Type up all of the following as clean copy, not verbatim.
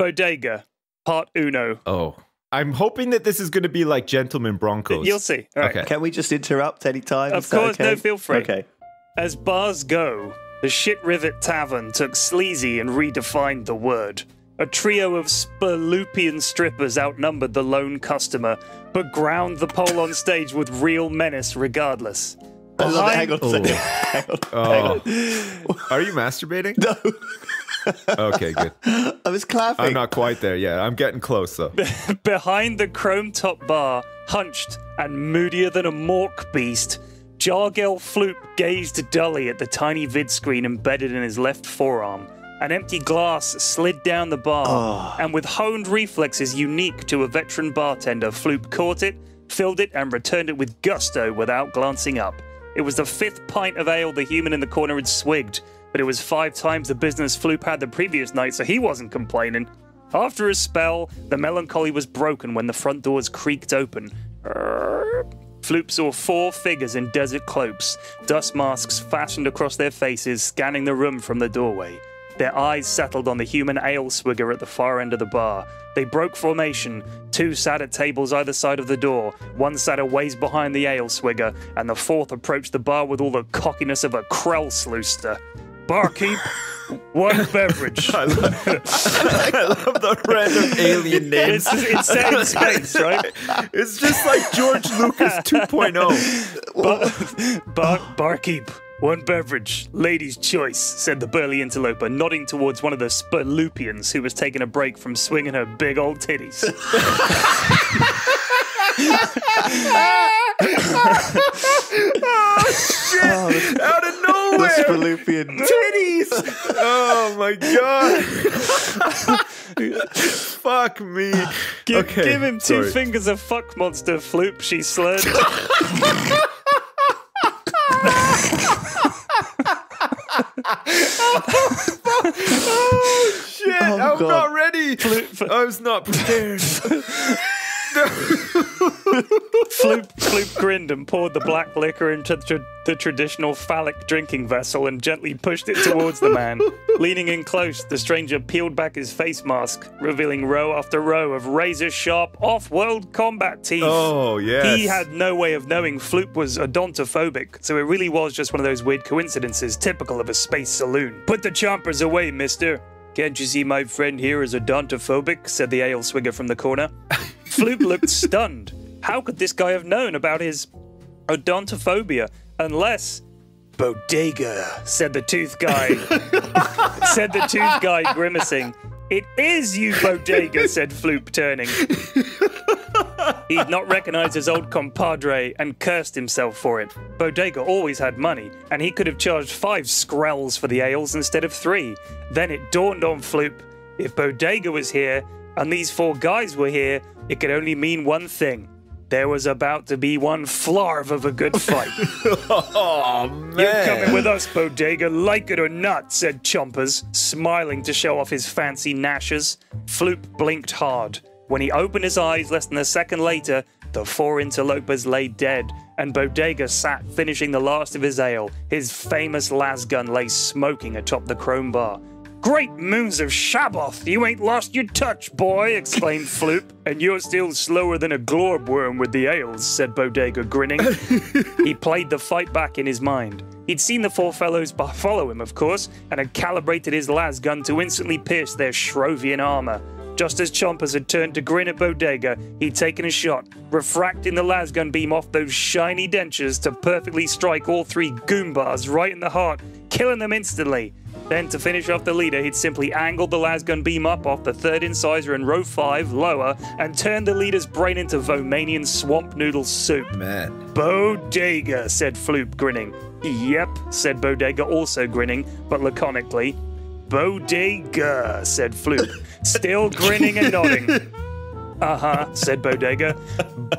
Bodega, part uno. Oh. I'm hoping that this is going to be like Gentleman Broncos. You'll see. All right. Okay. Can we just interrupt anytime? Of course, okay? no, feel free. Okay. As bars go, the Shit Rivet Tavern took sleazy and redefined the word. A trio of Spurloopian strippers outnumbered the lone customer, but ground the pole on stage with real menace regardless. I love it. Hang on a second. Hang on. Are you masturbating? No. Okay, good. I was clapping. I'm not quite there yet. I'm getting close, though. Behind the chrome-top bar, hunched and moodier than a mork beast, Jargel Floop gazed dully at the tiny vid screen embedded in his left forearm. An empty glass slid down the bar, and with honed reflexes unique to a veteran bartender, Floop caught it, filled it, and returned it with gusto without glancing up. It was the 5th pint of ale the human in the corner had swigged, but it was 5 times the business Floop had the previous night, so he wasn't complaining. After a spell, the melancholy was broken when the front doors creaked open. Floop saw 4 figures in desert cloaks, dust masks fastened across their faces, scanning the room from the doorway. Their eyes settled on the human ale swigger at the far end of the bar. They broke formation. 2 sat at tables either side of the door. 1 sat a ways behind the ale swigger, and the 4th approached the bar with all the cockiness of a Krell sleuster. Barkeep, 1 beverage. I love the random alien names. It's set in space, right? It's just like George Lucas 2.0. Barkeep, 1 beverage. Lady's choice, said the burly interloper, nodding towards one of the Spurloopians who was taking a break from swinging her big old titties. Oh, shit! Out of nowhere! The Spurloopian titties! Oh, my God. Fuck me. Give him 2 fingers of fuck monster, Floop, she slurred. Oh, shit! I'm God. not ready! I was not prepared. Floop grinned and poured the black liquor into the traditional phallic drinking vessel and gently pushed it towards the man. Leaning in close, the stranger peeled back his face mask, revealing row after row of razor-sharp, off-world combat teeth. Oh, yes. He had no way of knowing Floop was odontophobic, so it really was just one of those weird coincidences typical of a space saloon. Put the chompers away, mister. Can't you see my friend here is odontophobic? Said the ale swigger from the corner. Floop looked stunned. How could this guy have known about his odontophobia? Unless... Bodega, said the tooth guy. Said the tooth guy, grimacing. It is you, Bodega, said Floop, turning. He'd not recognized his old compadre and cursed himself for it. Bodega always had money, and he could have charged 5 skrells for the ales instead of 3. Then it dawned on Floop. If Bodega was here, and these 4 guys were here, it could only mean one thing. There was about to be one flarv of a good fight. Oh, man. You're coming with us, Bodega, like it or not, said Chompers, smiling to show off his fancy gnashes. Floop blinked hard. When he opened his eyes less than a second later, the 4 interlopers lay dead, and Bodega sat finishing the last of his ale. His famous lasgun lay smoking atop the chrome bar. Great moons of Shabboth, you ain't lost your touch, boy, exclaimed Floop. And you're still slower than a glorb-worm with the ales, said Bodega, grinning. He played the fight back in his mind. He'd seen the 4 fellows follow him, of course, and had calibrated his lasgun to instantly pierce their Shrovian armor. Just as Chompers had turned to grin at Bodega, he'd taken a shot, refracting the lasgun beam off those shiny dentures to perfectly strike all 3 Goombas right in the heart, killing them instantly. Then, to finish off the leader, he'd simply angled the lasgun beam up off the 3rd incisor in row 5, lower, and turned the leader's brain into Vomanian swamp noodle soup. Man. Bodega, said Floop, grinning. Yep, said Bodega, also grinning, but laconically. Bodega, said Floop, still grinning and nodding. Uh-huh, said Bodega.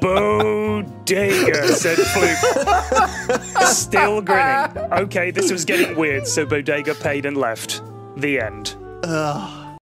Bodega, said Floop. Still grinning. Okay, this was getting weird, so Bodega paid and left. The end.